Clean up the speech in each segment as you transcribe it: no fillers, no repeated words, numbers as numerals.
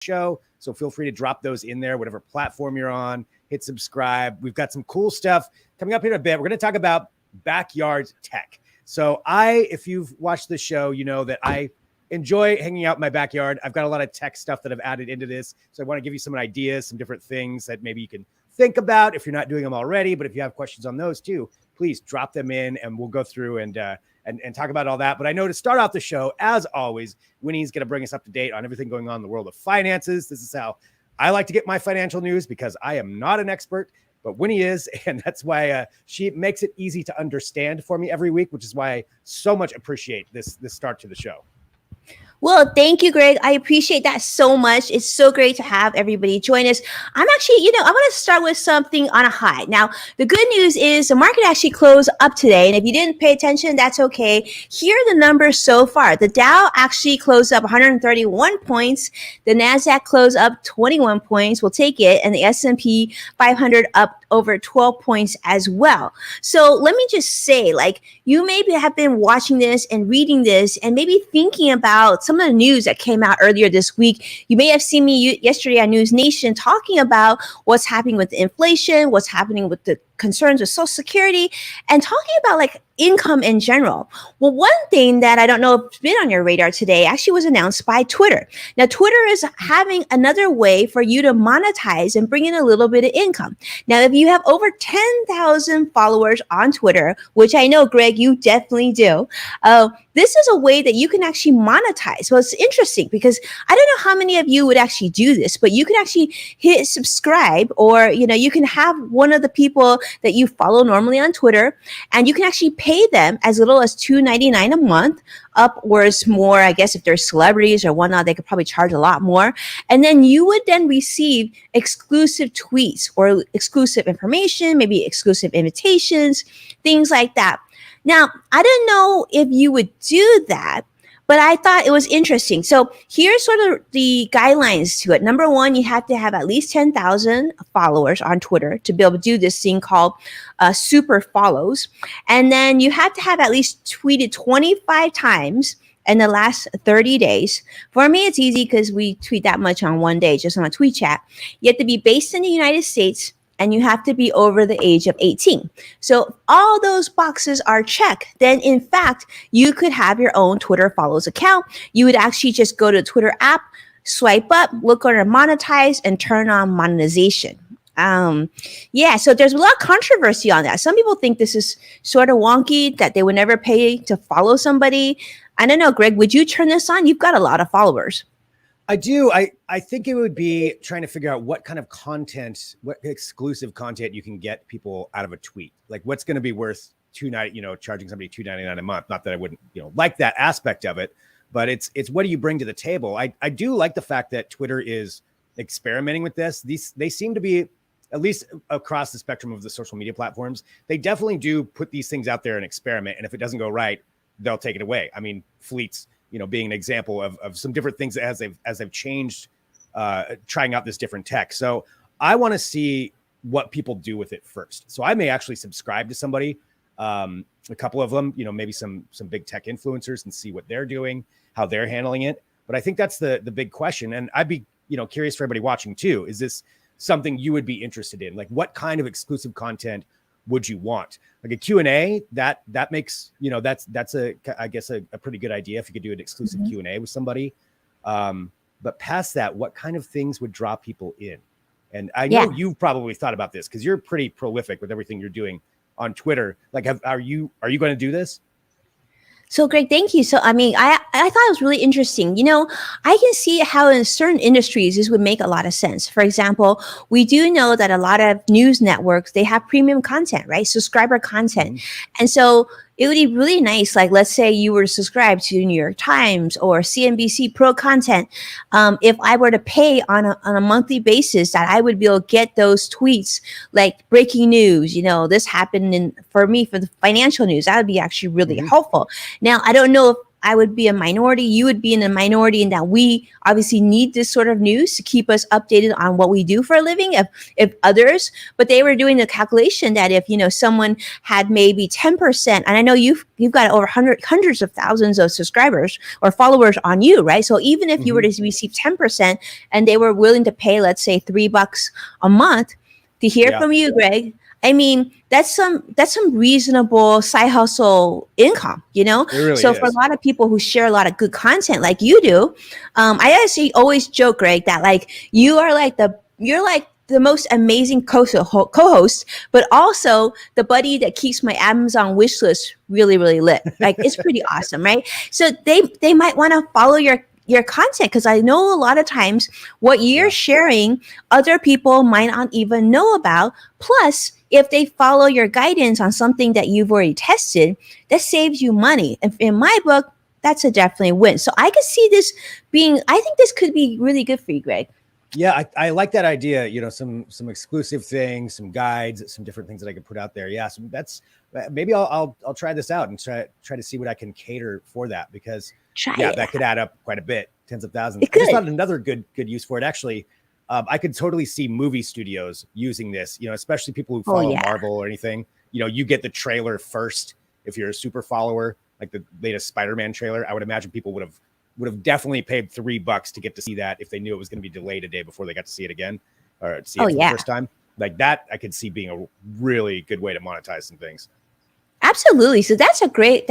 show. So feel free to drop those in there, whatever platform you're on. Hit subscribe. We've got some cool stuff coming up here in a bit. We're going to talk about backyard tech. So if you've watched this show, you know that I enjoy hanging out in my backyard. I've got a lot of tech stuff that I've added into this. So I want to give you some ideas, some different things that maybe you can think about if you're not doing them already. But if you have questions on those too, please drop them in and we'll go through and talk about all that. But I know to start off the show, as always, Winnie's going to bring us up to date on everything going on in the world of finances. This is how I like to get my financial news because I am not an expert, but Winnie is. And that's why she makes it easy to understand for me every week, which is why I so much appreciate this start to the show. Well, thank you, Greg. I appreciate that so much. It's so great to have everybody join us. I'm actually, I want to start with something on a high. Now, the good news is the market actually closed up today. And if you didn't pay attention, that's okay. Here are the numbers so far. The Dow actually closed up 131 points. The NASDAQ closed up 21 points. We'll take it. And the S&P 500 up over 12 points as well. So let me just say, you maybe have been watching this and reading this and maybe thinking about some of the news that came out earlier this week. You may have seen me yesterday on News Nation talking about what's happening with inflation, what's happening with the concerns with Social Security, and talking about income in general. Well, one thing that I don't know if it's been on your radar today actually was announced by Twitter. Now, Twitter is having another way for you to monetize and bring in a little bit of income. Now, if you have over 10,000 followers on Twitter, which I know, Greg, you definitely do, this is a way that you can actually monetize. Well, it's interesting because I don't know how many of you would actually do this, but you can actually hit subscribe, or, you can have one of the people that you follow normally on Twitter, and you can actually pay them as little as $2.99 a month, upwards more. I guess if they're celebrities or whatnot, they could probably charge a lot more. And then you would then receive exclusive tweets or exclusive information, maybe exclusive invitations, things like that. Now, I don't know if you would do that, but I thought it was interesting. So here's sort of the guidelines to it. Number one, you have to have at least 10,000 followers on Twitter to be able to do this thing called super follows. And then you have to have at least tweeted 25 times in the last 30 days. For me, it's easy because we tweet that much on one day, just on a tweet chat. You have to be based in the United States, and you have to be over the age of 18. So if all those boxes are checked, then in fact, you could have your own Twitter follows account. You would actually just go to the Twitter app, swipe up, look under monetize, and turn on monetization. So there's a lot of controversy on that. Some people think this is sort of wonky, that they would never pay to follow somebody. I don't know, Greg, would you turn this on? You've got a lot of followers. I do. I think it would be trying to figure out what kind of content, what exclusive content you can get people out of a tweet. Like what's going to be worth charging somebody $2.99 a month. Not that I wouldn't, like that aspect of it, but it's what do you bring to the table? I do like the fact that Twitter is experimenting with this. They seem to be, at least across the spectrum of the social media platforms, they definitely do put these things out there and experiment. And if it doesn't go right, they'll take it away. I mean, Fleets, being an example of some different things as they've changed, trying out this different tech. So I want to see what people do with it first. So I may actually subscribe to somebody, a couple of them, maybe some big tech influencers, and see what they're doing, how they're handling it. But I think that's the big question. And I'd be, curious for everybody watching too. Is this something you would be interested in? Like what kind of exclusive content would you want? Like a Q&A, that makes, that's I guess a pretty good idea if you could do an exclusive Q&A with somebody. But past that, what kind of things would draw people in? And I know you've probably thought about this because you're pretty prolific with everything you're doing on Twitter. Like, are you going to do this? So Greg, thank you. So, I thought it was really interesting. I can see how in certain industries, this would make a lot of sense. For example, we do know that a lot of news networks, they have premium content, right? Subscriber content. And so it would be really nice. Like, let's say you were to subscribe to New York Times or CNBC Pro content. If I were to pay on a monthly basis, that I would be able to get those tweets, like breaking news, this happened for me for the financial news. That would be actually really helpful. Now, I don't know if I would be a minority, you would be in a minority, and that we obviously need this sort of news to keep us updated on what we do for a living. If others, but they were doing the calculation that if someone had maybe 10%, and I know you've got over hundreds of thousands of subscribers or followers on you, right? So even if you were to receive 10%, and they were willing to pay, let's say, $3 a month to hear from you, Greg, I mean, that's some reasonable side hustle income, It really So is. for a lot of people who share a lot of good content like you do, I actually always joke, Greg, that like you're like the most amazing co-host, but also the buddy that keeps my Amazon wish list really, really lit. Like it's pretty awesome, right? So they might want to follow your content, because I know a lot of times what you're sharing, other people might not even know about. Plus, if they follow your guidance on something that you've already tested, that saves you money. And in my book, that's a definitely win. So I could see this being, I think this could be really good for you, Greg. Yeah, I like that idea. Some exclusive things, some guides, some different things that I could put out there. Yeah, so that's maybe I'll try this out and try to see what I can cater for that, because that could add up quite a bit, tens of thousands. I just thought another good use for it. Actually, I could totally see movie studios using this. Especially people who follow Marvel or anything. You get the trailer first if you're a super follower, like the latest Spider-Man trailer. I would imagine people would have definitely paid $3 to get to see that if they knew it was going to be delayed a day before they got to see it again or see it for the first time. Like that, I could see being a really good way to monetize some things. Absolutely. So that's a great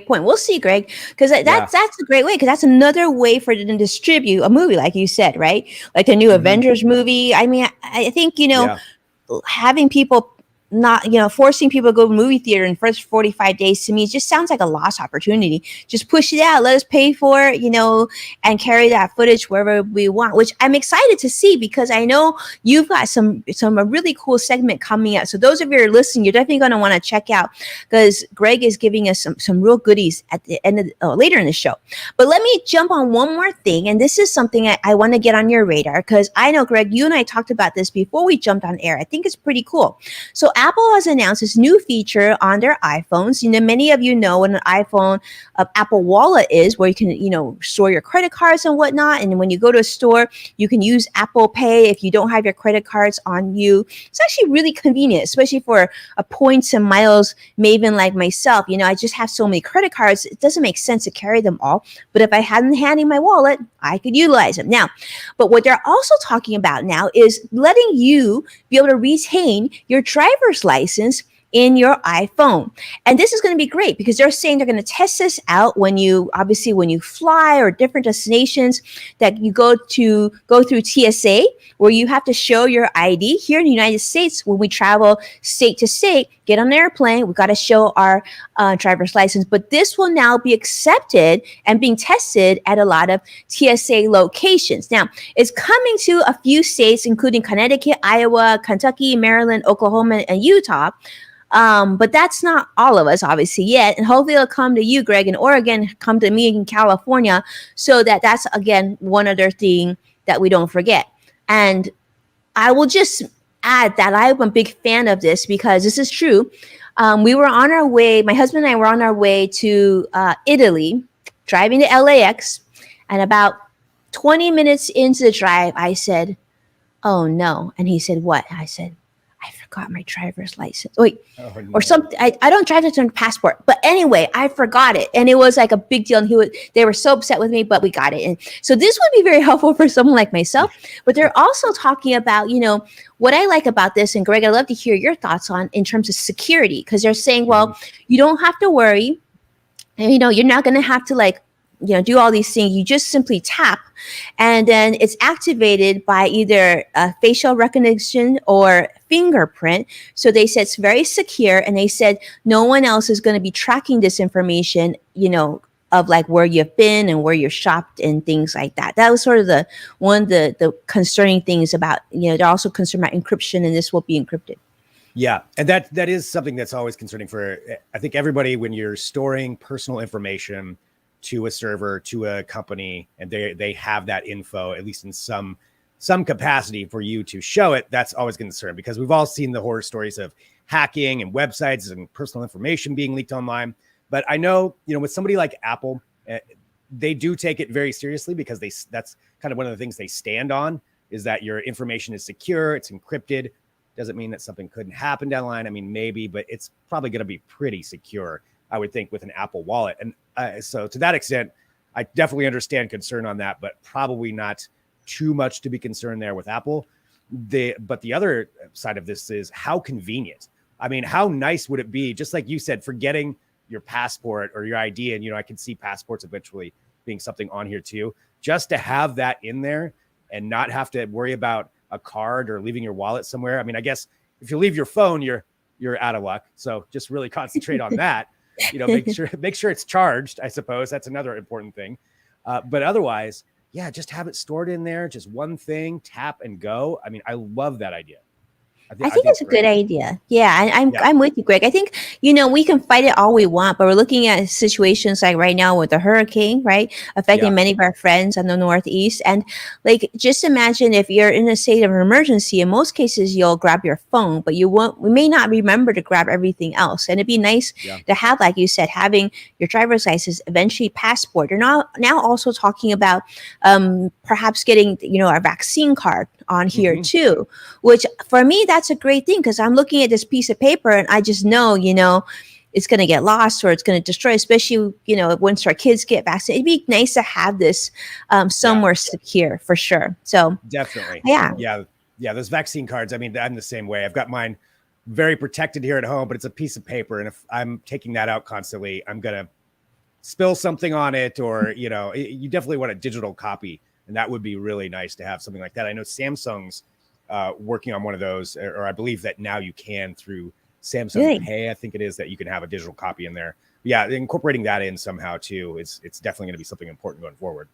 point. We'll see, Greg, because that's a great way, because that's another way for them to distribute a movie, like you said, right? Like the new Avengers movie. I mean, I think having people not forcing people to go to movie theater in the first 45 days, to me, it just sounds like a lost opportunity. Just push it out, let us pay for it, and carry that footage wherever we want, which I'm excited to see, because I know you've got some a really cool segment coming out. So those of you who are listening, you're definitely going to want to check out, because Greg is giving us some real goodies at the end of later in the show. But let me jump on one more thing, and this is something I want to get on your radar, because I know, Greg, you and I talked about this before we jumped on air. I think it's pretty cool. So Apple has announced this new feature on their iPhones. Many of you know what an iPhone Apple Wallet is, where you can, store your credit cards and whatnot. And when you go to a store, you can use Apple Pay if you don't have your credit cards on you. It's actually really convenient, especially for a points and miles maven like myself. I just have so many credit cards, it doesn't make sense to carry them all. But if I had them handy in my wallet, I could utilize them. Now, but what they're also talking about now is letting you be able to retain your driver's license in your iPhone. And this is going to be great, because they're saying they're going to test this out when you fly or different destinations that you go through TSA, where you have to show your ID. Here in the United States, when we travel state to state, get on an airplane, we got to show our driver's license. But this will now be accepted and being tested at a lot of TSA locations. Now, it's coming to a few states, including Connecticut, Iowa, Kentucky, Maryland, Oklahoma, and Utah. But that's not all of us, obviously, yet. And hopefully it'll come to you, Greg, in Oregon, come to me in California, so that's, again, one other thing that we don't forget. And I will just add that I'm a big fan of this, because this is true. We were on our way, my husband and I were on our way to Italy, driving to LAX, and about 20 minutes into the drive, I said, "Oh no." And he said, "What?" I said, "I forgot my driver's license." Wait, or something. I don't drive to passport, but anyway, I forgot it, and it was like a big deal. And they were so upset with me, but we got it. And so this would be very helpful for someone like myself. But they're also talking about, what I like about this, and Greg, I'd love to hear your thoughts on in terms of security, because they're saying, well, you don't have to worry, and you're not going to have to do all these things. You just simply tap, and then it's activated by either facial recognition or fingerprint. So they said it's very secure, and they said no one else is going to be tracking this information, of where you've been and where you're shopped and things like that. That was sort of the concerning things about, they're also concerned about encryption, and this will be encrypted. Yeah, and that is something that's always concerning for, I think, everybody, when you're storing personal information to a server, to a company, and they have that info, at least in some capacity, for you to show it. That's always a concern, because we've all seen the horror stories of hacking and websites and personal information being leaked online. But I know, with somebody like Apple, Uh, they do take it very seriously because that's kind of one of the things they stand on, is that your information is secure, it's encrypted. Doesn't mean that something couldn't happen down the line. I mean, maybe, but it's probably going to be pretty secure, I would think, with an Apple Wallet. And so to that extent, I definitely understand concern on that, but probably not too much to be concerned there with Apple. But the other side of this is how convenient. I mean, how nice would it be, just like you said, forgetting your passport or your ID, and I can see passports eventually being something on here too, just to have that in there and not have to worry about a card or leaving your wallet somewhere. I mean, I guess if you leave your phone, you're out of luck. So just really concentrate on that. Make sure it's charged. I suppose that's another important thing. But otherwise, yeah, just have it stored in there. Just one thing, tap and go. I mean, I love that idea. I think it's a good idea. Yeah, I'm with you, Greg. I think, we can fight it all we want, but we're looking at situations like right now with the hurricane, right, affecting many of our friends on the Northeast. And like, just imagine if you're in a state of emergency. In most cases, you'll grab your phone, but we may not remember to grab everything else. And it'd be nice to have, like you said, having your driver's license, eventually passport. You're now also talking about perhaps getting, our vaccine card on here too, which for me, that's a great thing, because I'm looking at this piece of paper and I just know, it's going to get lost or it's going to destroy, especially, once our kids get vaccinated. It'd be nice to have this somewhere secure for sure. So definitely. Yeah. Those vaccine cards. I mean, I'm the same way. I've got mine very protected here at home, but it's a piece of paper. And if I'm taking that out constantly, I'm going to spill something on it, or, you definitely want a digital copy. And that would be really nice to have something like that. I know Samsung's working on one of those, or I believe that now you can through Samsung Pay. I think it is that you can have a digital copy in there. But yeah, incorporating that in somehow too, it's definitely going to be something important going forward.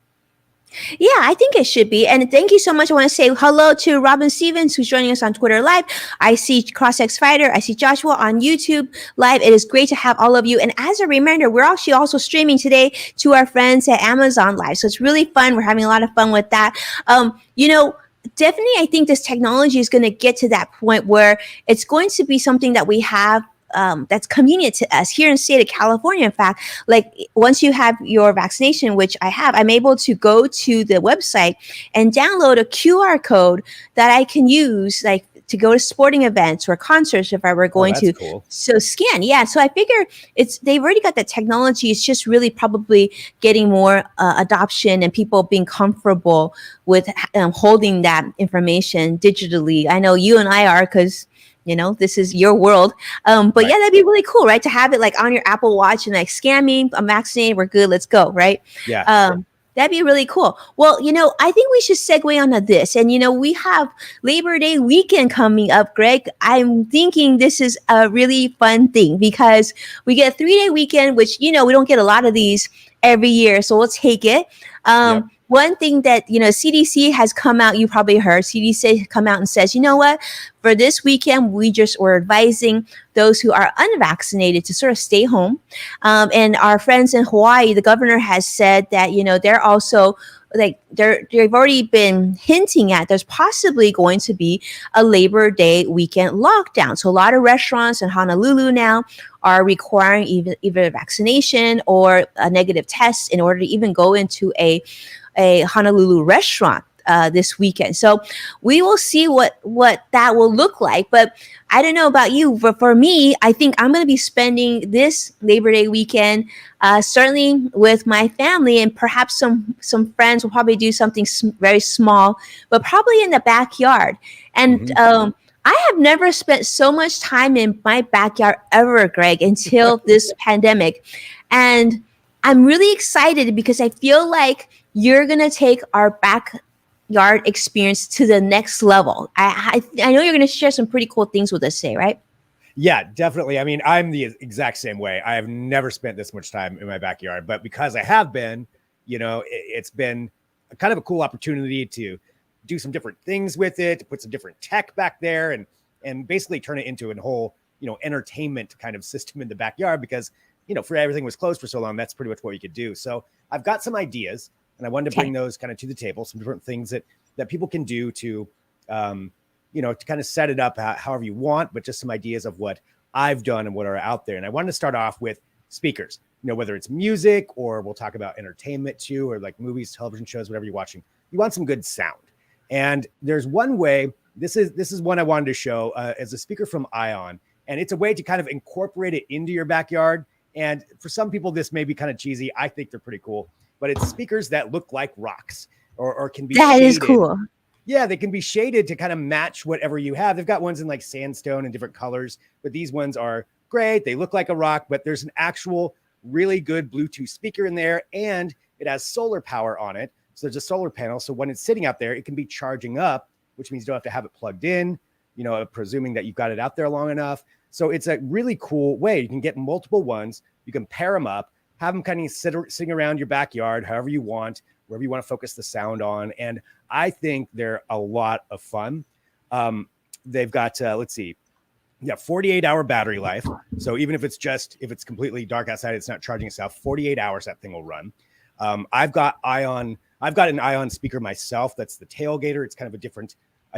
Yeah, I think it should be. And thank you so much. I want to say hello to Robin Stevens, who's joining us on Twitter Live. I see CrossX Fighter. I see Joshua on YouTube Live. It is great to have all of you. And as a reminder, we're actually also streaming today to our friends at Amazon Live. So it's really fun. We're having a lot of fun with that. Definitely, I think this technology is going to get to that point where it's going to be something that we have that's convenient to us here in the state of California. In fact, like once you have your vaccination, which I have, I'm able to go to the website and download a QR code that I can use, like to go to sporting events or concerts if I were going to. Cool. So scan. Yeah. So I figure they've already got the technology. It's just really probably getting more adoption and people being comfortable with holding that information digitally. I know you and I are, because this is your world. But yeah, that'd be really cool, right? To have it like on your Apple Watch and like, scan me, I'm vaccinated, we're good, let's go, right? Yeah. That'd be really cool. Well, I think we should segue onto this. And, we have Labor Day weekend coming up, Greg. I'm thinking this is a really fun thing because we get a 3-day weekend, which, we don't get a lot of these every year. So we'll take it. One thing that, CDC has come out, you probably heard, CDC come out and says, you know what, for this weekend, we're advising those who are unvaccinated to sort of stay home. And our friends in Hawaii, the governor has said that, they're also like they've already been hinting at there's possibly going to be a Labor Day weekend lockdown. So a lot of restaurants in Honolulu now are requiring either a vaccination or a negative test in order to even go into a Honolulu restaurant this weekend. So we will see what that will look like. But I don't know about you, but for me, I think I'm going to be spending this Labor Day weekend certainly with my family, and perhaps some friends will probably do something very small, but probably in the backyard. And I have never spent so much time in my backyard ever, Greg, until this pandemic. And I'm really excited because I feel like you're going to take our backyard experience to the next level. I know you're going to share some pretty cool things with us today, right? Yeah, definitely. I mean, I'm the exact same way. I have never spent this much time in my backyard, but because I have been, it's been kind of a cool opportunity to do some different things with it, to put some different tech back there and basically turn it into a whole, entertainment kind of system in the backyard because, for everything was closed for so long, that's pretty much what you could do. So I've got some ideas and I wanted to bring those kind of to the table, some different things that people can do to, to kind of set it up however you want, but just some ideas of what I've done and what are out there. And I wanted to start off with speakers. whether it's music or we'll talk about entertainment too, or like movies, television shows, whatever you're watching. You want some good sound. And there's one way, this is one I wanted to show as a speaker from Ion. And it's a way to kind of incorporate it into your backyard. And for some people, this may be kind of cheesy. I think they're pretty cool, but it's speakers that look like rocks or can be That shaded. is cool. Yeah, they can be shaded to kind of match whatever you have. They've got ones in like sandstone and different colors, but these ones are great. They look like a rock, but there's an actual really good Bluetooth speaker in there, and it has solar power on it. So there's a solar panel. So when it's sitting out there, it can be charging up, which means you don't have to have it plugged in, presuming that you've got it out there long enough. So it's a really cool way. You can get multiple ones. You can pair them up, have them kind of sing around your backyard, however you want, wherever you want to focus the sound on. And I think they're a lot of fun. They've got, 48-hour battery life. So even if it's completely dark outside, it's not charging itself, 48 hours that thing will run. I've got an Ion speaker myself. That's the tailgater. It's kind of a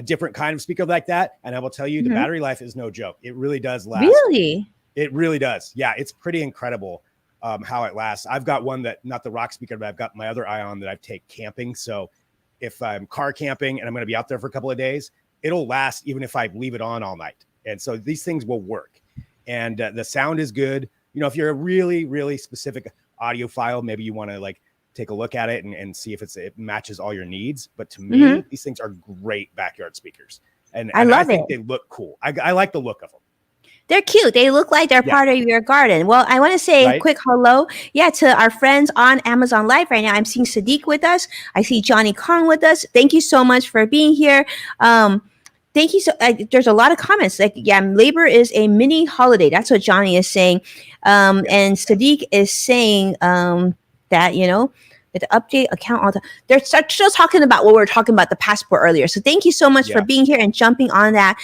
different kind of speaker like that. And I will tell you, the battery life is no joke. It really does last. Really? It really does. Yeah, it's pretty incredible how it lasts. I've got one that, not the rock speaker, but I've got my other Ion that I take camping. So if I'm car camping and I'm going to be out there for a couple of days, it'll last even if I leave it on all night. And so these things will work. And the sound is good. If you're a really, really specific audiophile, maybe you want to like take a look at it and see if it matches all your needs. But to me, these things are great backyard speakers. And I think they look cool. I like the look of them. They're cute. They look like they're part of your garden. Well, I want to say a quick hello, to our friends on Amazon Live right now. I'm seeing Sadiq with us. I see Johnny Kong with us. Thank you so much for being here. Thank you. So there's a lot of comments like, labor is a mini holiday. That's what Johnny is saying. And Sadiq is saying that, with the update account, all they're still talking about what we were talking about, the passport earlier. So thank you so much for being here and jumping on that.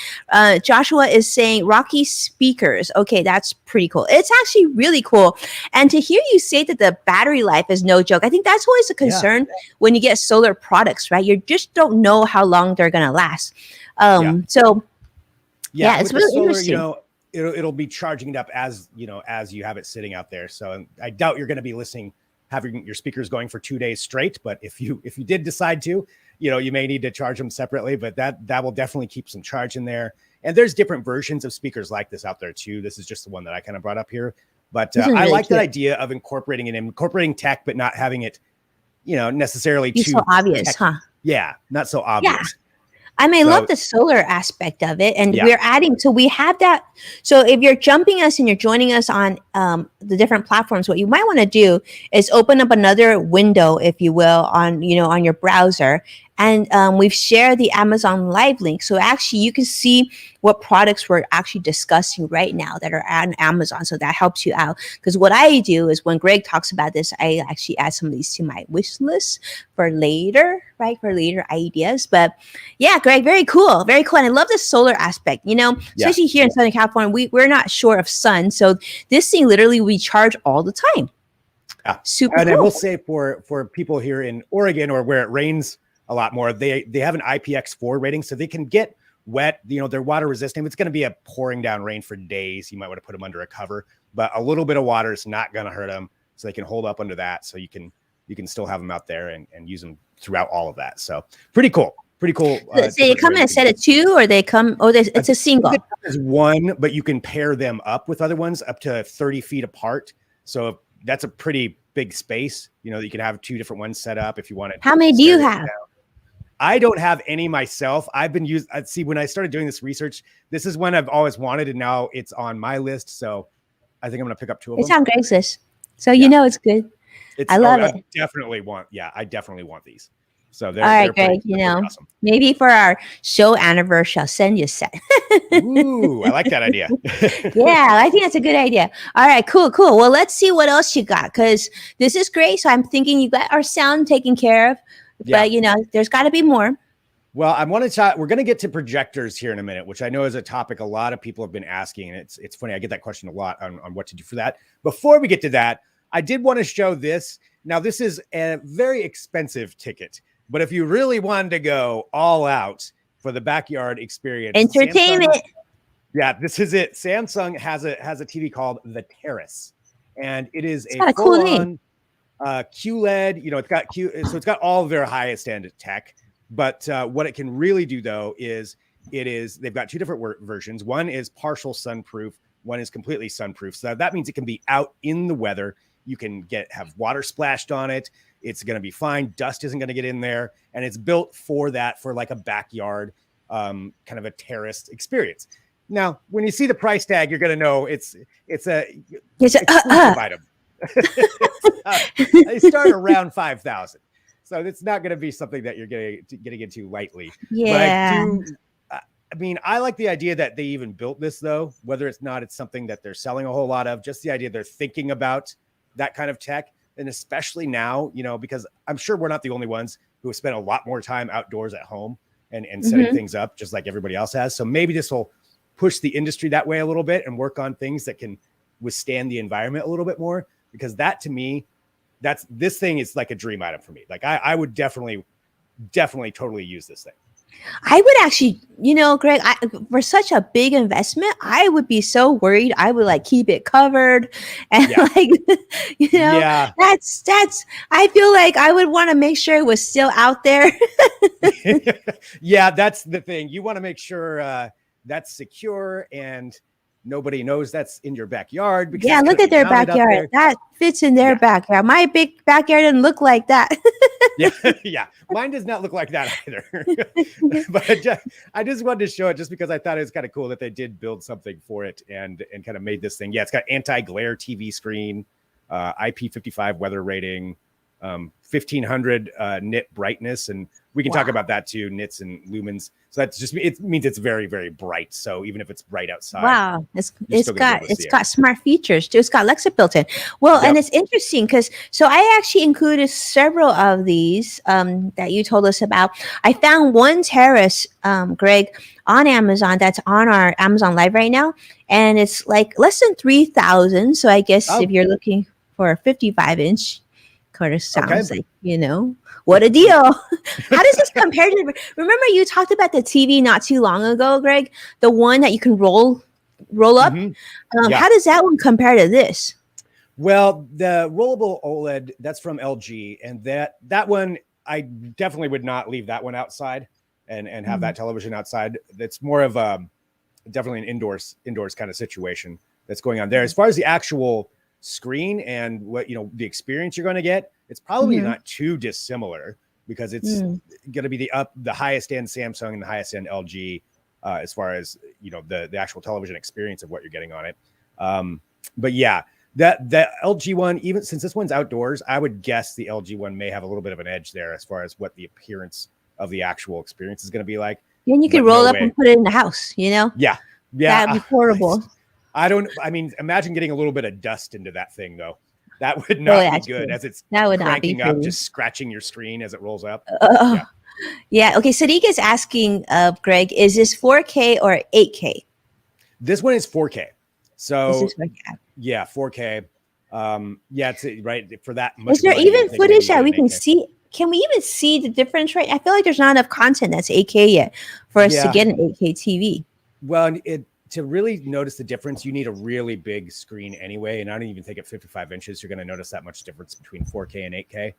Joshua is saying Rocky speakers. Okay, that's pretty cool. It's actually really cool. And to hear you say that the battery life is no joke, I think that's always a concern when you get solar products, right? You just don't know how long they're going to last. So it's really solar, interesting. It'll be charging it up as you have it sitting out there. So I doubt you're going to be having your speakers going for 2 days straight. But if you did decide to, you may need to charge them separately, but that will definitely keep some charge in there. And there's different versions of speakers like this out there too. This is just the one that I kind of brought up here, but I like that idea of incorporating tech, but not having it, necessarily too so obvious, huh? Yeah. Not so obvious. Yeah. I love the solar aspect of it. And we're adding, so we have that. So if you're jumping us and you're joining us on the different platforms, what you might want to do is open up another window, if you will, on your browser. And we've shared the Amazon Live link. So actually you can see what products we're actually discussing right now that are on Amazon. So that helps you out. Because what I do is when Greg talks about this, I actually add some of these to my wish list for later, right? For later ideas. But yeah, Greg, very cool. Very cool. And I love the solar aspect, especially here in Southern California, we're not short of sun. So this thing literally we charge all the time. Yeah. Super and cool. I will say for people here in Oregon or where it rains a lot more, they have an IPX4 rating, so they can get wet. They're water resistant. It's going to be a pouring down rain for days. You might want to put them under a cover, but a little bit of water is not going to hurt them, so they can hold up under that. So you can still have them out there and use them throughout all of that. So pretty cool. So they come in a set of two, or they come? It's a single. It's one, but you can pair them up with other ones up to 30 feet apart. So that's a pretty big space. You can have two different ones set up if you want it. How many do you have? I don't have any myself. I've been when I started doing this research, this is one I've always wanted, and now it's on my list. So I think I'm going to pick up two of them. It's on Greg's list. So it's good. I love it. I definitely want these. So all right, Greg, awesome. Maybe for our show anniversary, I'll send you a set. Ooh, I like that idea. Yeah, I think that's a good idea. All right, cool. Well, let's see what else you got, because this is great. So I'm thinking you got our sound taken care of, but there's got to be more. Well, I want to talk. We're going to get to projectors here in a minute, which I know is a topic a lot of people have been asking, and it's funny. I get that question a lot on what to do for that. Before we get to that, I did want to show this. Now, this is a very expensive ticket. But if you really wanted to go all out for the backyard experience, entertainment. This is it. Samsung has a TV called The Terrace, and it is It's a got a cool name. full-on QLED. It's got so it's got all their highest end tech. But what it can really do though is they've got two different versions. One is partial sunproof. One is completely sunproof. So that means it can be out in the weather. You can have water splashed on it. It's going to be fine. Dust isn't going to get in there. And it's built for that, for like a backyard, kind of a terrace experience. Now, when you see the price tag, you're going to know it's a exclusive item. They start around 5,000. So it's not going to be something that you're getting into lightly. Yeah. But I mean, I like the idea that they even built this, though, whether it's something that they're selling a whole lot of, just the idea they're thinking about that kind of tech. And especially now, because I'm sure we're not the only ones who have spent a lot more time outdoors at home and setting things up just like everybody else has. So maybe this will push the industry that way a little bit and work on things that can withstand the environment a little bit more, because that to me, this thing is like a dream item for me. Like I would definitely totally use this thing. I would actually, Greg, for such a big investment, I would be so worried. I would like keep it covered and that's, I feel like I would want to make sure it was still out there. Yeah, that's the thing. You want to make sure that's secure and nobody knows that's in your backyard. Because look at their backyard. That fits in their backyard. My big backyard didn't look like that. Yeah. Mine does not look like that either. But I just wanted to show it just because I thought it was kind of cool that they did build something for it and kind of made this thing. Yeah, it's got anti-glare TV screen, IP55 weather rating, 1500 nit brightness, and we can talk about that too, nits and lumens. So that's just, it means it's very, very bright. So even if it's bright outside, wow, it's got smart features too. It's got Alexa built in. Well, and it's interesting because I actually included several of these that you told us about. I found one terrace, Greg, on Amazon that's on our Amazon Live right now, and it's like less than 3,000. So I guess if you're looking for a 55-inch. Kind of sounds like, what a deal. How does this compare to, remember you talked about the TV not too long ago, Greg, the one that you can roll up. How does that one compare to this? Well, the rollable OLED, that's from LG, and that one, I definitely would not leave that one outside and have that television outside. That's more of definitely an indoors kind of situation that's going on there. As far as the actual screen and what the experience you're going to get, it's probably not too dissimilar, because it's going to be the highest end Samsung and the highest end LG as far as the actual television experience of what you're getting on it. But yeah, that LG one, even since this one's outdoors, I would guess the LG one may have a little bit of an edge there as far as what the appearance of the actual experience is going to be like. And you can roll up and put it in the house, Yeah, that'd be horrible. Imagine getting a little bit of dust into that thing, though. That would not be good, as it's cranking up, just scratching your screen as it rolls up. Yeah. Okay. Sadiq is asking, Greg, is this 4K or 8K? This one is 4K. So, this is 4K. Yeah, 4K. It's right for that much. Is there even footage that we can see? Can we even see the difference? Right. I feel like there's not enough content that's 8K yet for us to get an 8K TV. Well, to really notice the difference, you need a really big screen anyway. And I don't even think at 55 inches, you're going to notice that much difference between 4K and 8K.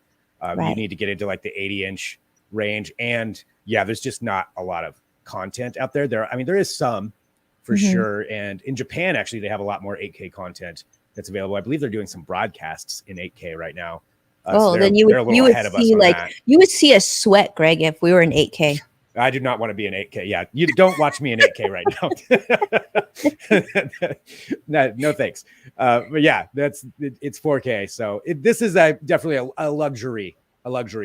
You need to get into like the 80-inch range. And there's just not a lot of content out there. There is some for sure. And in Japan, actually, they have a lot more 8K content that's available. I believe they're doing some broadcasts in 8K right now. So then you would see a sweat, Greg, if we were in 8K. I do not want to be in 8K. Yeah, you don't watch me in 8K right now. No thanks. But yeah, it's 4K. So this is definitely a luxury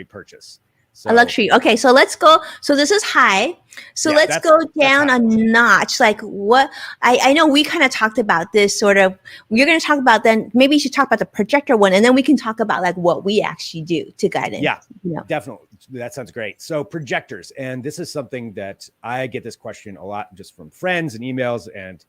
purchase. So, a luxury. Okay, so let's go. So this is high. So let's go down a notch. Like what I know we kind of talked about this sort of. You're going to talk about then. Maybe you should talk about the projector one, and then we can talk about like what we actually do to guide it. Yeah, definitely. That sounds great. So projectors, and this is something that I get this question a lot just from friends and emails, and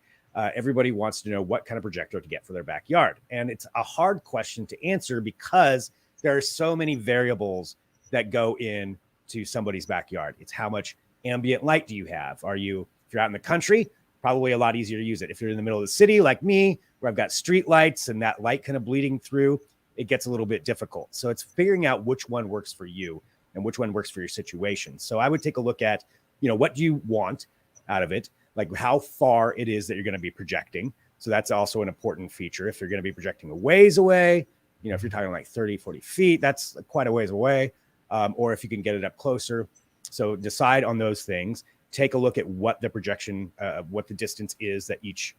everybody wants to know what kind of projector to get for their backyard. And it's a hard question to answer because there are so many variables that go into somebody's backyard. It's how much ambient light do you have? If you're out in the country, probably a lot easier to use it. If you're in the middle of the city like me, where I've got street lights and that light kind of bleeding through, it gets a little bit difficult. So it's figuring out which one works for you and which one works for your situation. So I would take a look at, what do you want out of it? Like how far it is that you're going to be projecting. So that's also an important feature. If you're going to be projecting a ways away, if you're talking like 30, 40 feet, that's quite a ways away. Or if you can get it up closer. So decide on those things. Take a look at what the projection, what the distance is that each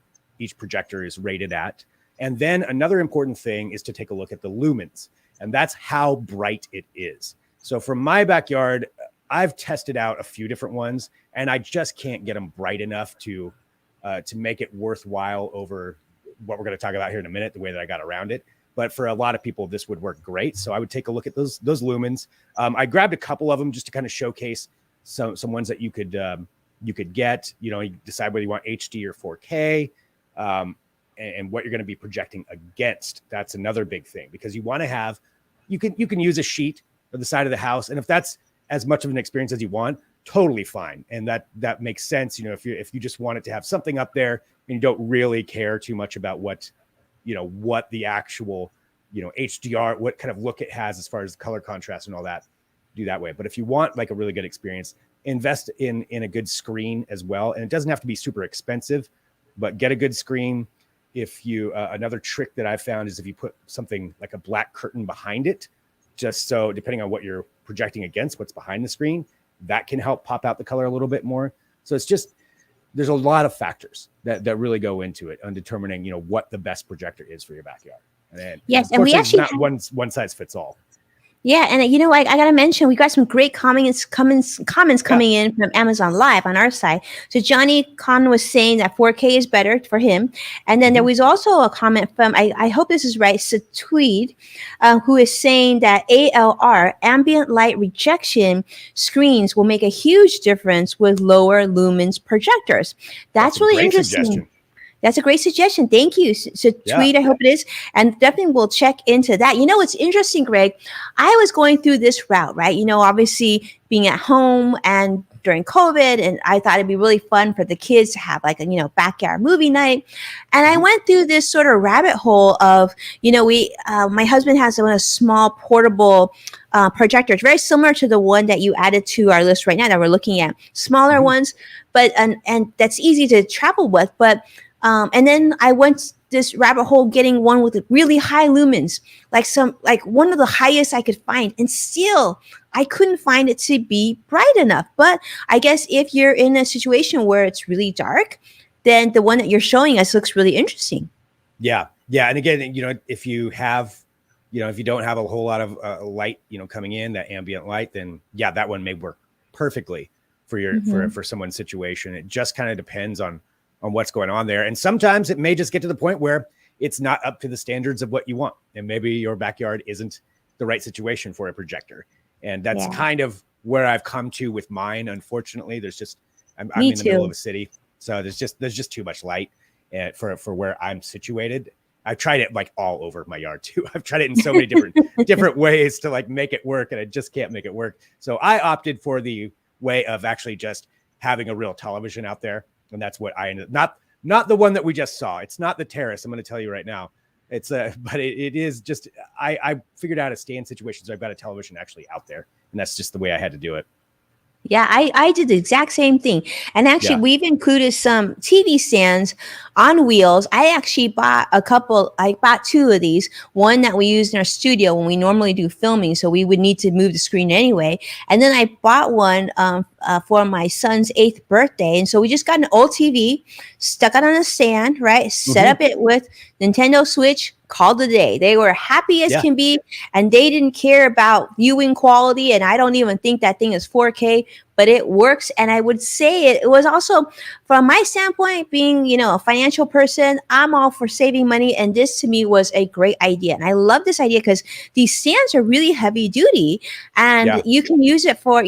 projector is rated at. And then another important thing is to take a look at the lumens. And that's how bright it is. So from my backyard, I've tested out a few different ones, and I just can't get them bright enough to make it worthwhile over what we're going to talk about here in a minute, the way that I got around it. But for a lot of people, this would work great. So I would take a look at those lumens. I grabbed a couple of them just to kind of showcase some ones that you could get. You decide whether you want HD or 4K, and what you're going to be projecting against. That's another big thing, because you want to have, you can use a sheet or the side of the house, and if that's as much of an experience as you want, totally fine. And that makes sense. If you just want it to have something up there and you don't really care too much about what the actual, HDR, what kind of look it has as far as color contrast and all that, do that way. But if you want like a really good experience, invest in a good screen as well. And it doesn't have to be super expensive, but get a good screen. If you, another trick that I've found is if you put something like a black curtain behind it, just so depending on what you're projecting against, what's behind the screen, that can help pop out the color a little bit more. So it's just, there's a lot of factors that really go into it on determining, what the best projector is for your backyard. And yes, and we actually not one size fits all. Yeah, and I got to mention, we got some great comments coming in from Amazon Live on our side. So Johnny Kahn was saying that 4K is better for him. And then there was also a comment from, I hope this is right, Satweed, who is saying that ALR, ambient light rejection screens, will make a huge difference with lower lumens projectors. That's really interesting. Suggestion. That's a great suggestion. Thank you. So tweet, I hope it is. And definitely we'll check into that. What's interesting, Greg, I was going through this route, right? Obviously being at home and during COVID, and I thought it'd be really fun for the kids to have like a, backyard movie night. And I went through this sort of rabbit hole of, my husband has a small portable projector. It's very similar to the one that you added to our list right now that we're looking at. Smaller ones, but, and that's easy to travel with, but and then I went this rabbit hole getting one with really high lumens, like one of the highest I could find. And still, I couldn't find it to be bright enough. But I guess if you're in a situation where it's really dark, then the one that you're showing us looks really interesting. Yeah. Yeah. And again, if you have, if you don't have a whole lot of light, coming in, that ambient light, then yeah, that one may work perfectly for your, for someone's situation. It just kind of depends on what's going on there. And sometimes it may just get to the point where it's not up to the standards of what you want. And maybe your backyard isn't the right situation for a projector. And that's kind of where I've come to with mine. Unfortunately, there's just, I'm in the middle of a city. So there's just too much light for where I'm situated. I've tried it like all over my yard too. I've tried it in so many different ways to like make it work, and I just can't make it work. So I opted for the way of actually just having a real television out there. And that's what I ended up, not the one that we just saw. It's not the terrace. I'm going to tell you right now. It's but it is just, I figured out a stand situation. So I've got a television actually out there, and that's just the way I had to do it. Yeah, I did the exact same thing. And actually, we've included some TV stands on wheels. I actually bought I bought two of these. One that we use in our studio when we normally do filming, so we would need to move the screen anyway. And then I bought one for my son's 8th birthday. And so we just got an old TV, stuck it on a stand, right? Set up it with Nintendo Switch, called it a day. They were happy as can be, and they didn't care about viewing quality. And I don't even think that thing is 4K, but it works. And I would say it was also, from my standpoint, being, a financial person, I'm all for saving money. And this to me was a great idea. And I love this idea because these stands are really heavy duty, and you can use it for,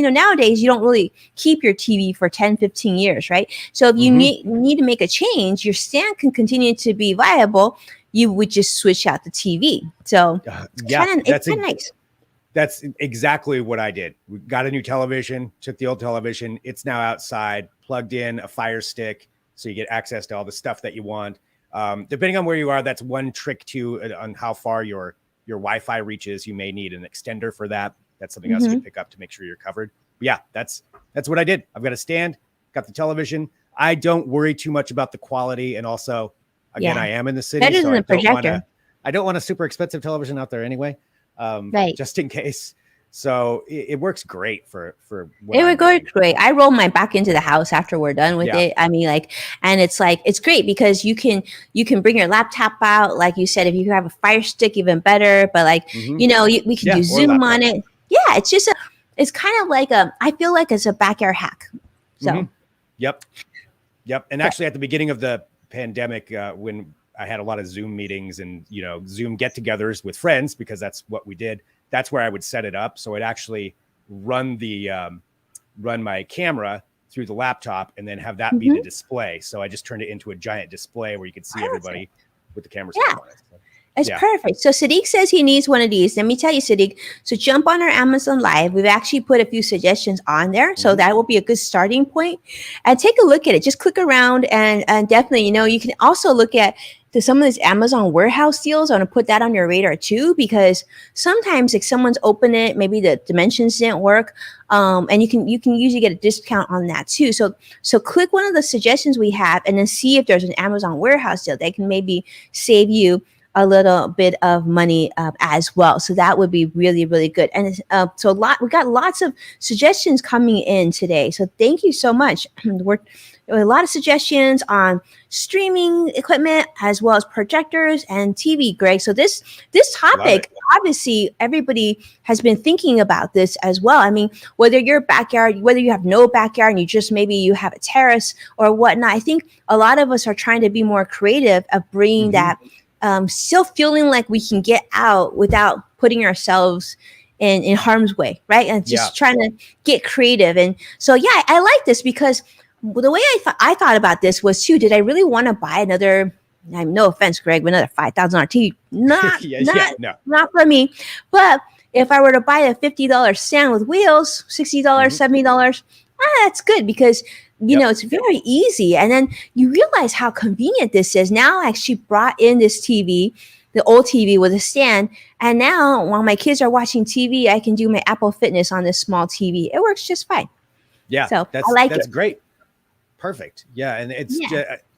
nowadays you don't really keep your TV for 10, 15 years, right? So if you need to make a change, your stand can continue to be viable. You would just switch out the TV. So it's kind of nice. That's exactly what I did. We got a new television, took the old television. It's now outside, plugged in a Fire Stick, so you get access to all the stuff that you want. Depending on where you are, that's one trick too on how far your Wi-Fi reaches. You may need an extender for that. That's something else you can pick up to make sure you're covered. But yeah, that's what I did. I've got a stand, got the television. I don't worry too much about the quality, and also, again, I am in the city, better so than the projector. I don't want a super expensive television out there anyway. Right. Just in case. So it works great for It would go great. I roll mine back into the house after we're done with it. I mean, like, and it's like, it's great because you can bring your laptop out. Like you said, if you have a Fire Stick, even better. But like, we can do Zoom on it. Yeah, it's just it's kind of like I feel like it's a backyard hack. So. Yep. And actually, at the beginning of the pandemic, when I had a lot of Zoom meetings and, Zoom get-togethers with friends, because that's what we did. That's where I would set it up. So I'd actually run my camera through the laptop and then have that be the display. So I just turned it into a giant display where you could see everybody with the camera on it. So, it's perfect. So Sadiq says he needs one of these. Let me tell you, Sadiq. So jump on our Amazon Live. We've actually put a few suggestions on there. So that will be a good starting point. And take a look at it. Just click around and definitely, you can also look at some of these Amazon warehouse deals. I want to put that on your radar too, because sometimes if someone's opened it, maybe the dimensions didn't work. And you can usually get a discount on that too. So click one of the suggestions we have and then see if there's an Amazon warehouse deal that can maybe save you a little bit of money as well. So that would be really, really good. And we got lots of suggestions coming in today. So thank you so much. We're a lot of suggestions on streaming equipment as well as projectors and TV, Greg. So this topic, obviously everybody has been thinking about this as well. I mean, whether your backyard, whether you have no backyard and you have a terrace or whatnot, I think a lot of us are trying to be more creative of bringing that, still feeling like we can get out without putting ourselves in harm's way, right? And just trying to get creative. And so, I like this because the way I thought about this was too, did I really want to buy another, no offense, Greg, but another $5,000 TV? Not for me. But if I were to buy a $50 stand with wheels, $60, $70, that's good because it's very easy. And then you realize how convenient this is. Now I actually brought in this TV, the old TV with a stand. And now while my kids are watching TV, I can do my Apple Fitness on this small TV. It works just fine. Yeah. So that's great. Perfect. Yeah. And it's,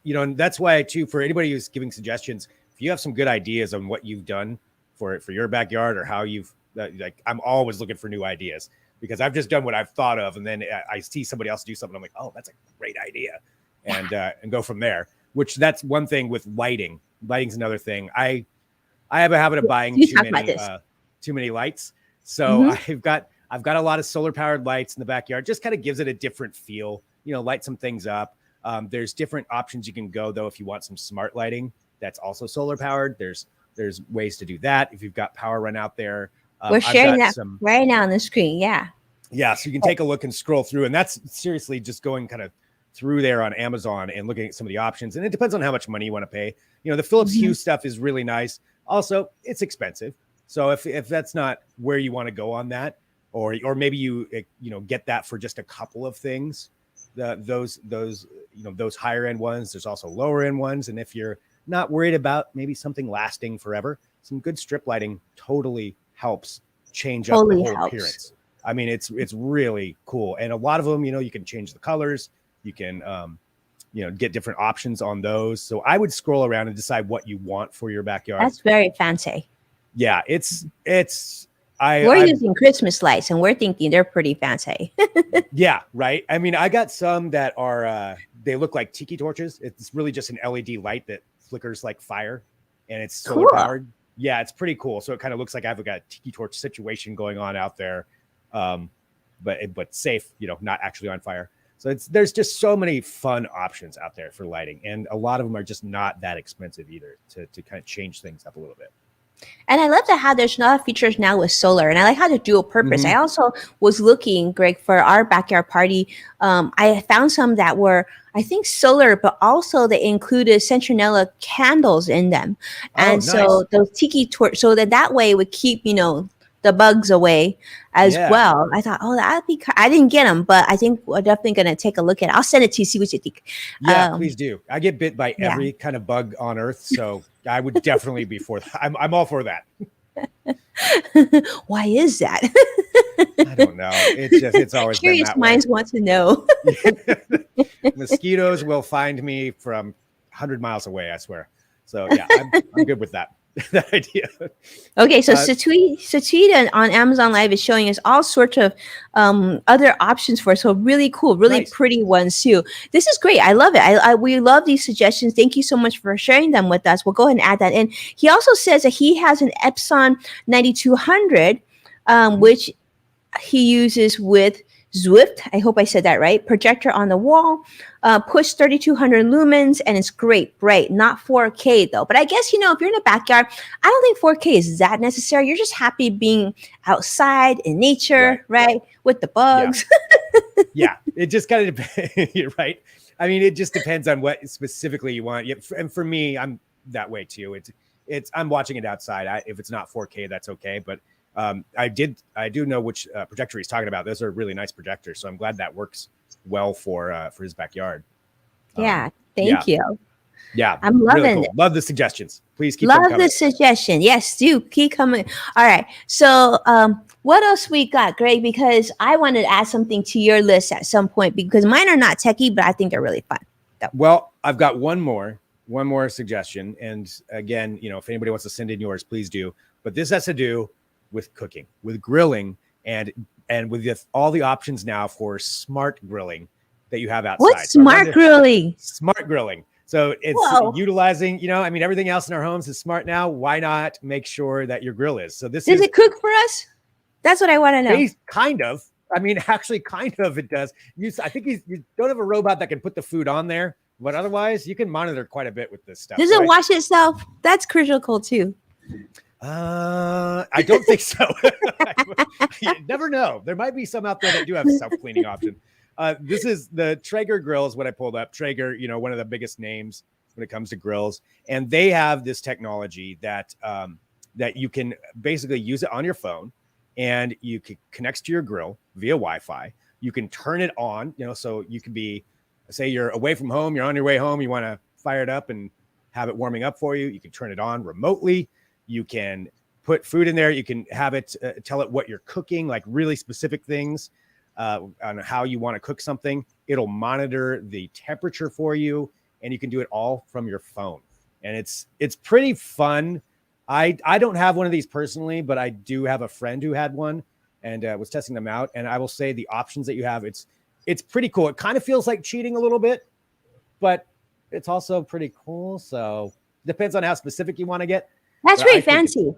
and that's why too, for anybody who's giving suggestions, if you have some good ideas on what you've done for your backyard or how you've I'm always looking for new ideas. Because I've just done what I've thought of, and then I see somebody else do something. I'm like, oh, that's a great idea, and go from there. Which that's one thing with lighting. Lighting's another thing. I have a habit of buying too many lights. So I've got a lot of solar powered lights in the backyard. Just kind of gives it a different feel. Light some things up. There's different options you can go though if you want some smart lighting that's also solar powered. There's ways to do that if you've got power run out there. We're sharing that right now on the screen. Yeah. So you can take a look and scroll through. And that's seriously just going kind of through there on Amazon and looking at some of the options. And it depends on how much money you want to pay. The Philips Hue stuff is really nice. Also, it's expensive. So if that's not where you want to go on that, or maybe you get that for just a couple of things, those higher end ones, there's also lower end ones. And if you're not worried about maybe something lasting forever, some good strip lighting totally helps change up the whole appearance. I mean, it's really cool. And a lot of them, you can change the colors. You can, get different options on those. So I would scroll around and decide what you want for your backyard. That's very fancy. Yeah, we're using Christmas lights and we're thinking they're pretty fancy. Yeah, right. I mean, I got some that are, they look like tiki torches. It's really just an LED light that flickers like fire and it's solar powered. Yeah, it's pretty cool. So it kind of looks like I've got a tiki torch situation going on out there, but safe, not actually on fire. So there's just so many fun options out there for lighting, and a lot of them are just not that expensive either to kind of change things up a little bit. And I love how there's a lot of features now with solar, and I like how the dual purpose. I also was looking, Greg, for our backyard party. I found some that were, I think, solar, but also they included citronella candles in them. And so those tiki torch, so that way it would keep, the bugs away as Yeah. well. I thought, oh, that'd be. I didn't get them, but I think we're definitely gonna take a look at it. I'll send it to you, see what you think. Yeah, please do. I get bit by Yeah. every kind of bug on earth, so I would definitely be for that. I'm all for that. Why is that? I don't know. It's always been Curious that way. minds want to know. Mosquitoes will find me from 100 miles away, I swear. So yeah, I'm good with that. That idea. Okay, so Satweet on Amazon Live is showing us all sorts of other options for us. So really cool, really Nice. pretty ones too. This is great. I love it. We love these suggestions. Thank you so much for sharing them with us. We'll go ahead and add that in. He also says that he has an Epson 9200, which he uses with Zwift. I hope I said that right. Projector on the wall, push 3200 lumens, and it's great, bright. Not 4K though. But I guess, if you're in the backyard, I don't think 4K is that necessary. You're just happy being outside in nature, right? With the bugs. Yeah, it just kind of depends. You're right. I mean, it just depends on what specifically you want. And for me, I'm that way too. I'm watching it outside. If it's not 4K, that's okay. But I do know which projector he's talking about. Those are really nice projectors, so I'm glad that works well for his backyard. Thank you. Yeah, I'm loving really cool. it. Love the suggestions. Please keep them coming. Love the suggestion. Yes, do keep coming. All right. So what else we got, Greg? Because I wanted to add something to your list at some point because mine are not techie, but I think they're really fun. Well, I've got one more suggestion. And again, if anybody wants to send in yours, please do. But this has to do with cooking, with grilling, and with all the options now for smart grilling that you have outside. What's smart grilling? Smart grilling. So it's utilizing, everything else in our homes is smart now. Why not make sure that your grill is? So does it cook for us? That's what I want to know. Kind of. Actually, kind of it does. I think you don't have a robot that can put the food on there, but otherwise you can monitor quite a bit with this stuff. Does it wash itself? That's critical too. I don't think so. You never know. There might be some out there that do have a self-cleaning option. This is the Traeger grills. What I pulled up, Traeger, one of the biggest names when it comes to grills, and they have this technology that you can basically use it on your phone, and you can connect to your grill via Wi-Fi. You can turn it on, so you can be, say you're away from home, you're on your way home, you want to fire it up and have it warming up for you. You can turn it on remotely. You can put food in there. You can have it tell it what you're cooking, like really specific things on how you want to cook something. It'll monitor the temperature for you, and you can do it all from your phone. And it's pretty fun. I don't have one of these personally, but I do have a friend who had one and was testing them out. And I will say the options that you have, it's pretty cool. It kind of feels like cheating a little bit, but it's also pretty cool. So depends on how specific you want to get. That's really fancy.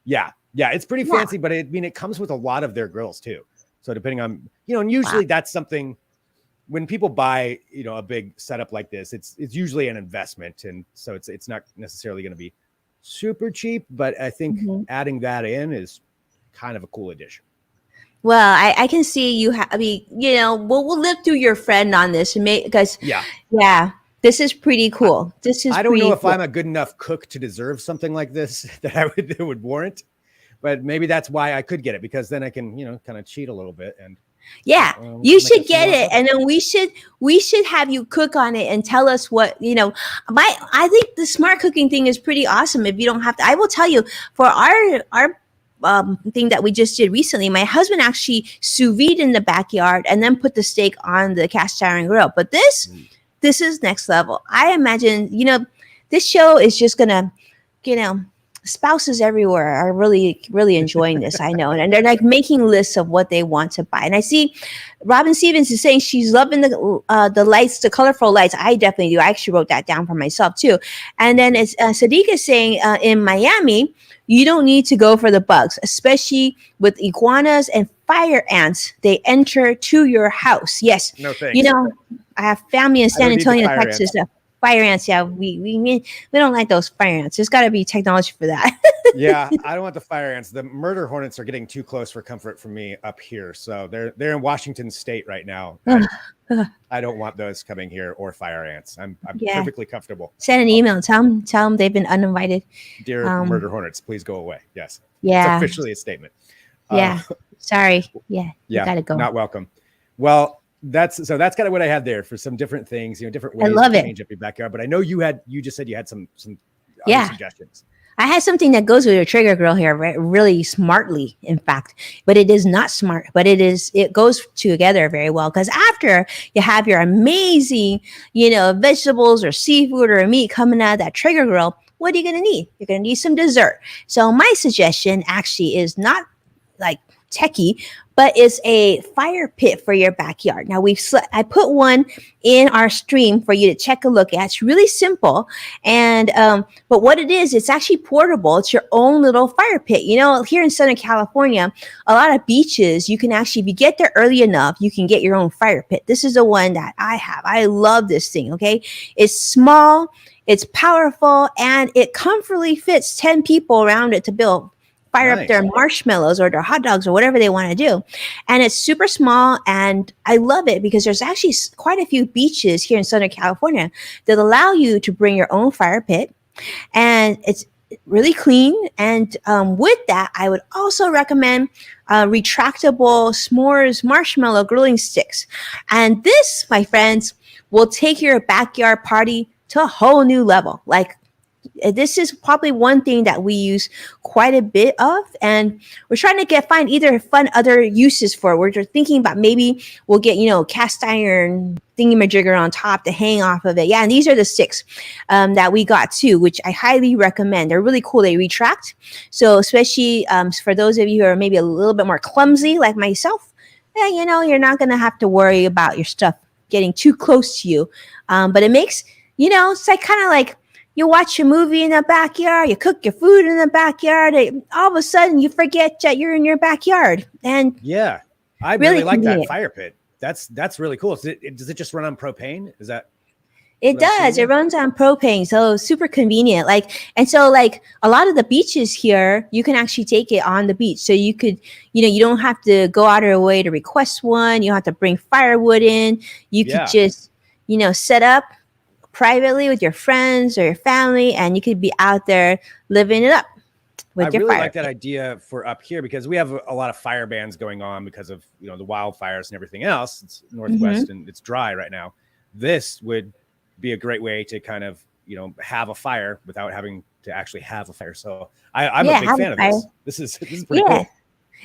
Yeah, it's pretty fancy, but it comes with a lot of their grills too. So depending on, and usually that's something when people buy, a big setup like this, it's usually an investment. And so it's not necessarily going to be super cheap, but I think adding that in is kind of a cool addition. Well, I can see you. We'll live through your friend on this, because this is pretty cool. I don't know if I'm a good enough cook to deserve something like this that it would warrant, but maybe that's why I could get it, because then I can, kind of cheat a little bit and. Yeah, you should get it, and then we should have you cook on it and tell us what I think the smart cooking thing is pretty awesome. If you don't have to, I will tell you, for our thing that we just did recently, my husband actually sous vide in the backyard and then put the steak on the cast iron grill. But this is next level. I imagine this show is just gonna spouses everywhere are really, really enjoying this. I know. And they're like making lists of what they want to buy. And I see Robin Stevens is saying she's loving the lights, the colorful lights. I definitely do. I actually wrote that down for myself too. And then it's Sadiq is saying in Miami, you don't need to go for the bugs, especially with iguanas and fire ants. They enter to your house. Yes. No thanks. I have family in San Antonio, Texas. Fire ants, we don't like those fire ants. There's got to be technology for that. Yeah, I don't want the fire ants. The murder hornets are getting too close for comfort for me up here. So they're in Washington State right now. I don't want those coming here or fire ants. I'm perfectly comfortable. Send an email. Tell them they've been uninvited. Dear murder hornets, please go away. Yes. Yeah. It's officially a statement. Uh, Yeah. Sorry. Yeah. You yeah, gotta go. not welcome. Well, that's kind of what I had there for some different things, different I ways to love it. change up your backyard. But I know you just said you had some other Yeah. suggestions. I had something that goes with your trigger girl here, really smartly, in fact, but it is not smart, but it goes together very well. Because after you have your amazing, vegetables or seafood or meat coming out of that trigger grill, what are you going to need? You're going to need some dessert. So my suggestion actually is not like techie, but it's a fire pit for your backyard. Now I put one in our stream for you to check a look at. It's really simple, and but what it is, it's actually portable. It's your own little fire pit. Here in Southern California, a lot of beaches, you can actually, if you get there early enough, you can get your own fire pit. This is the one that I have. I love this thing. Okay, it's small, it's powerful, and it comfortably fits 10 people around it to build fire up their marshmallows or their hot dogs or whatever they want to do. And it's super small, and I love it because there's actually quite a few beaches here in Southern California that allow you to bring your own fire pit, and it's really clean. And with that, I would also recommend retractable s'mores marshmallow grilling sticks. And this, my friends, will take your backyard party to a whole new level. Like, this is probably one thing that we use quite a bit of, and we're trying to find either fun other uses for it. We're just thinking about maybe we'll get cast iron thingamajigger on top to hang off of it. Yeah, and these are the sticks that we got too, which I highly recommend. They're really cool. They retract, so especially for those of you who are maybe a little bit more clumsy like myself, you're not gonna have to worry about your stuff getting too close to you. But it makes it's like kind of like you watch a movie in the backyard, you cook your food in the backyard, all of a sudden you forget that you're in your backyard. And yeah, I really like that fire pit. That's really cool. Does it just run on propane? Is that? It does. It runs on propane, so super convenient. And so a lot of the beaches here, you can actually take it on the beach. So you could, you don't have to go out of your way to request one. You don't have to bring firewood in. You could just, set up privately with your friends or your family, and you could be out there living it up with your fire. I really like that idea for up here because we have a lot of fire bans going on because of the wildfires and everything else. It's Northwest and it's dry right now. This would be a great way to kind of have a fire without having to actually have a fire. So I'm a big fan of this. This is pretty cool.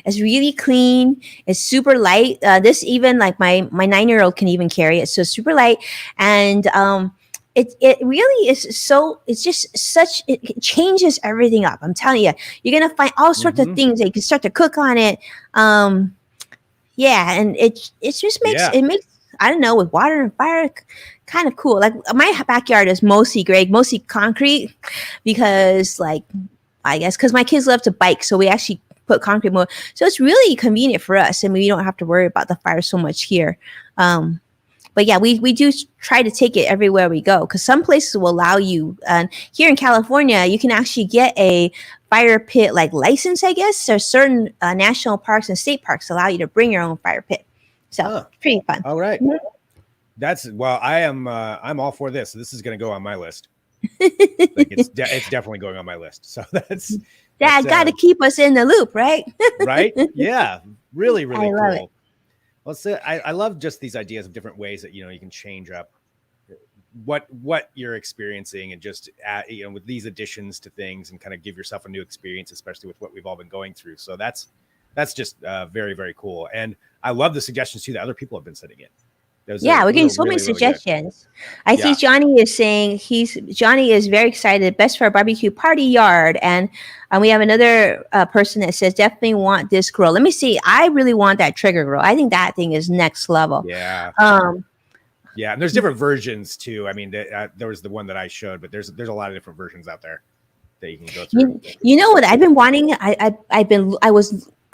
It's really clean. It's super light. This even like my 9-year-old can even carry it. So super light, and it really is it changes everything up. I'm telling you, you're gonna find all sorts of things that you can start to cook on it. And it just makes it makes, I don't know, with water and fire, kind of cool. Like my backyard is mostly concrete because I guess because my kids love to bike, so we actually put concrete more. So it's really convenient for us, and we don't have to worry about the fire so much here. But yeah, we do try to take it everywhere we go, because some places will allow you. And here in California, you can actually get a fire pit license, I guess. There's certain national parks and state parks allow you to bring your own fire pit. So it's pretty fun. All right. I'm all for this. This is going to go on my list. It's definitely going on my list. So that's got to keep us in the loop, right? Right? Yeah. Really, really I love cool. it. Well, so I love just these ideas of different ways that you can change up what you're experiencing, and just with these additions to things, and kind of give yourself a new experience, especially with what we've all been going through. So that's just very, very cool. And I love the suggestions too that other people have been sending in. We're getting so many suggestions. I see Johnny is saying Johnny is very excited. Best for a barbecue party yard. And we have another person that says definitely want this grill. Let me see. I really want that trigger grill. I think that thing is next level. Yeah. Yeah. And there's different versions too. I mean, there was the one that I showed, but there's a lot of different versions out there that you can go through. You know what I've been wanting?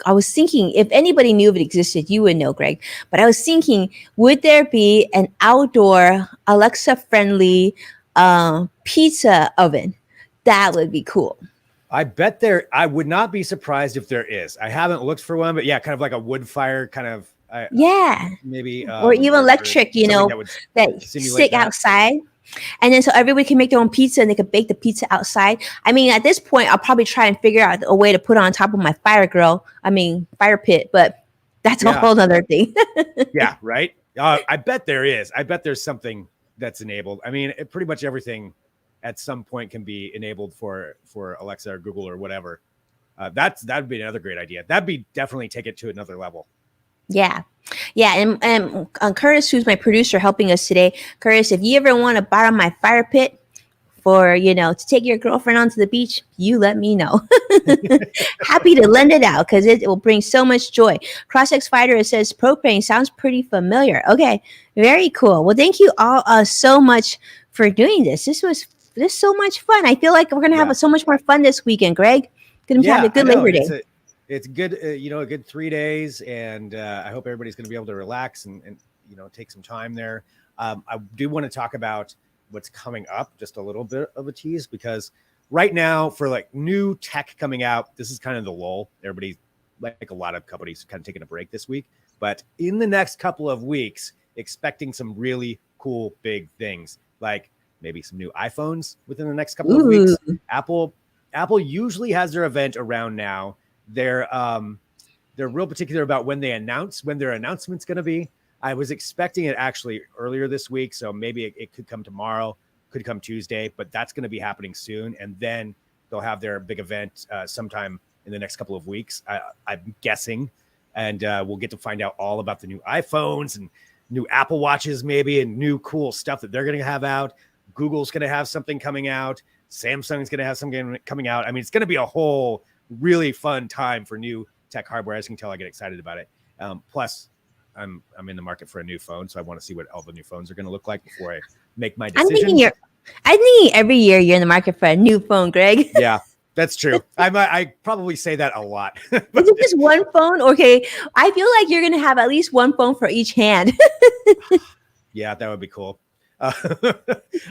I was thinking, if anybody knew if it existed, you would know, Greg. But I was thinking, would there be an outdoor Alexa-friendly pizza oven? That would be cool. I bet I would not be surprised if there is. I haven't looked for one, but yeah, kind of like a wood fire kind of. Maybe. Or even electric, that stick outside. And then so everybody can make their own pizza and they can bake the pizza outside. I mean, at this point, I'll probably try and figure out a way to put it on top of my fire pit, but that's a Yeah. whole other thing. Yeah, right. I bet there is. I bet there's something that's enabled. I mean, pretty much everything at some point can be enabled for Alexa or Google or whatever. That'd be another great idea. That'd be definitely take it to another level. Yeah. Yeah. And Curtis, who's my producer helping us today, Curtis, if you ever want to borrow my fire pit for, to take your girlfriend onto the beach, you let me know. Happy to lend it out because it will bring so much joy. CrossX Fighter, it says propane sounds pretty familiar. Okay. Very cool. Well, thank you all so much for doing this. This was so much fun. I feel like we're going to have so much more fun this weekend, Greg. Going to have a good Labor Day. It's good, a good 3 days, and I hope everybody's going to be able to relax and take some time there. I do want to talk about what's coming up, just a little bit of a tease, because right now for like new tech coming out, this is kind of the lull. Everybody, like a lot of companies, kind of taking a break this week. But in the next couple of weeks, expecting some really cool big things, like maybe some new iPhones within the next couple of weeks. Apple usually has their event around now. They're real particular about when their announcement's going to be. I was expecting it actually earlier this week, so maybe it could come tomorrow, could come Tuesday, but that's going to be happening soon. And then they'll have their big event sometime in the next couple of weeks, I'm guessing. And we'll get to find out all about the new iPhones and new Apple Watches maybe, and new cool stuff that they're going to have out. Google's going to have something coming out. Samsung's going to have something coming out. I mean, it's going to be a whole really fun time for new tech hardware. As you can tell, I get excited about it. Plus, I'm in the market for a new phone, so I want to see what all the new phones are going to look like before I make my decision. I think every year you're in the market for a new phone, Greg. Yeah, that's true. I probably say that a lot. Is it just one phone? Okay, I feel like you're going to have at least one phone for each hand. Yeah, that would be cool.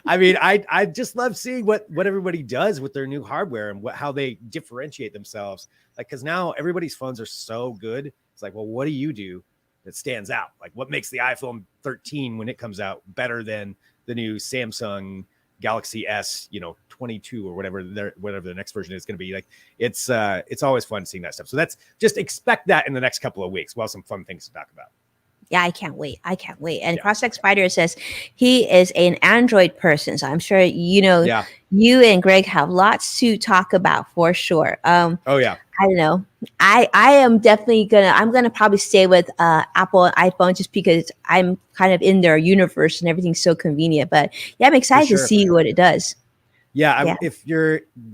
I mean, I just love seeing what everybody does with their new hardware and how they differentiate themselves. Like, because now everybody's phones are so good. It's like, well, what do you do that stands out? Like, what makes the iPhone 13 when it comes out better than the new Samsung Galaxy S, 22 or whatever the next version is going to be? Like, it's always fun seeing that stuff. So just expect that in the next couple of weeks. We'll have some fun things to talk about. Yeah, I can't wait. And CrossX Spider says he is an Android person. So I'm sure, you and Greg have lots to talk about for sure. Oh, yeah. I don't know. I am definitely I'm going to probably stay with Apple and iPhone just because I'm kind of in their universe and everything's so convenient. But yeah, I'm excited to see what it does. Yeah. If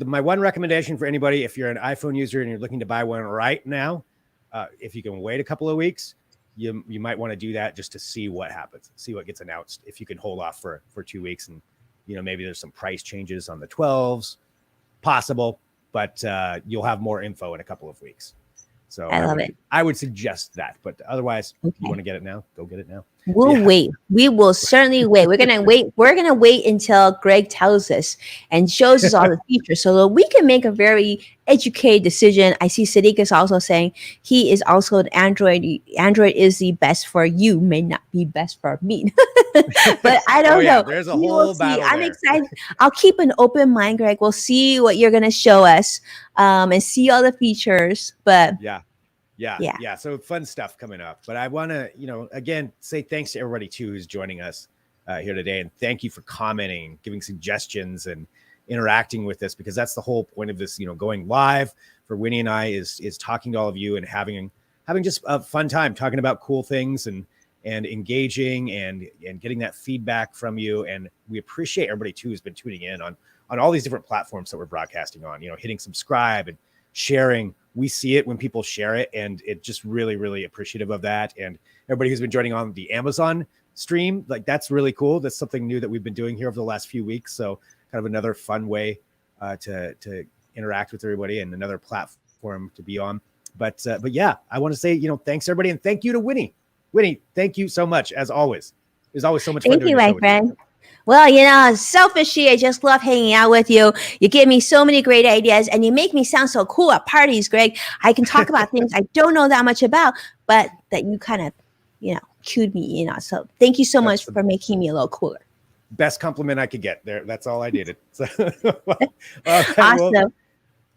my one recommendation for anybody, if you're an iPhone user and you're looking to buy one right now, if you can wait a couple of weeks, you might want to do that just to see what happens, see what gets announced. If you can hold off for 2 weeks and, maybe there's some price changes on the 12s possible, but you'll have more info in a couple of weeks. So I love it. I would suggest that, but otherwise, you want to get it now, go get it now. We'll wait. We will certainly wait. We're going to wait. We're going to wait until Greg tells us and shows us all the features so that we can make a very educated decision. I see Sadiq is also saying he is also an Android. Android is the best for you, may not be best for me. But I don't know. There's a whole battle I'm excited. I'll keep an open mind, Greg. We'll see what you're going to show us and see all the features. But yeah. So fun stuff coming up. But I want to, again, say thanks to everybody too who's joining us here today, and thank you for commenting, giving suggestions, and interacting with us, because that's the whole point of this. Going live for Winnie and I is talking to all of you and having just a fun time talking about cool things and engaging and getting that feedback from you. And we appreciate everybody too who's been tuning in on all these different platforms that we're broadcasting on. Hitting subscribe and sharing. We see it when people share it, and it just really, really appreciative of that. And everybody who's been joining on the Amazon stream, like, that's really cool. That's something new that we've been doing here over the last few weeks. So kind of another fun way to interact with everybody and another platform to be on. But yeah, I want to say, thanks everybody. And thank you to Winnie. Winnie, thank you so much. As always, it was always so much fun. Thank you, my friend. Well, selfishly, I just love hanging out with you. You give me so many great ideas, and you make me sound so cool at parties, Greg. I can talk about things I don't know that much about, but that you kind of, cued me in on. So thank you so much for making me a little cooler. best compliment I could get there. That's all I needed. So, all right, Awesome. well,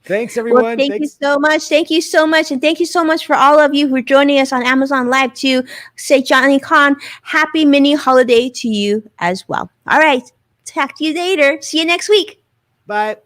thanks everyone. Well, thank you Thanks. so much. Thank you so much. And thank you so much for all of you who are joining us on Amazon Live to say Johnny Khan, happy mini holiday to you as well. All right. Talk to you later. See you next week. Bye.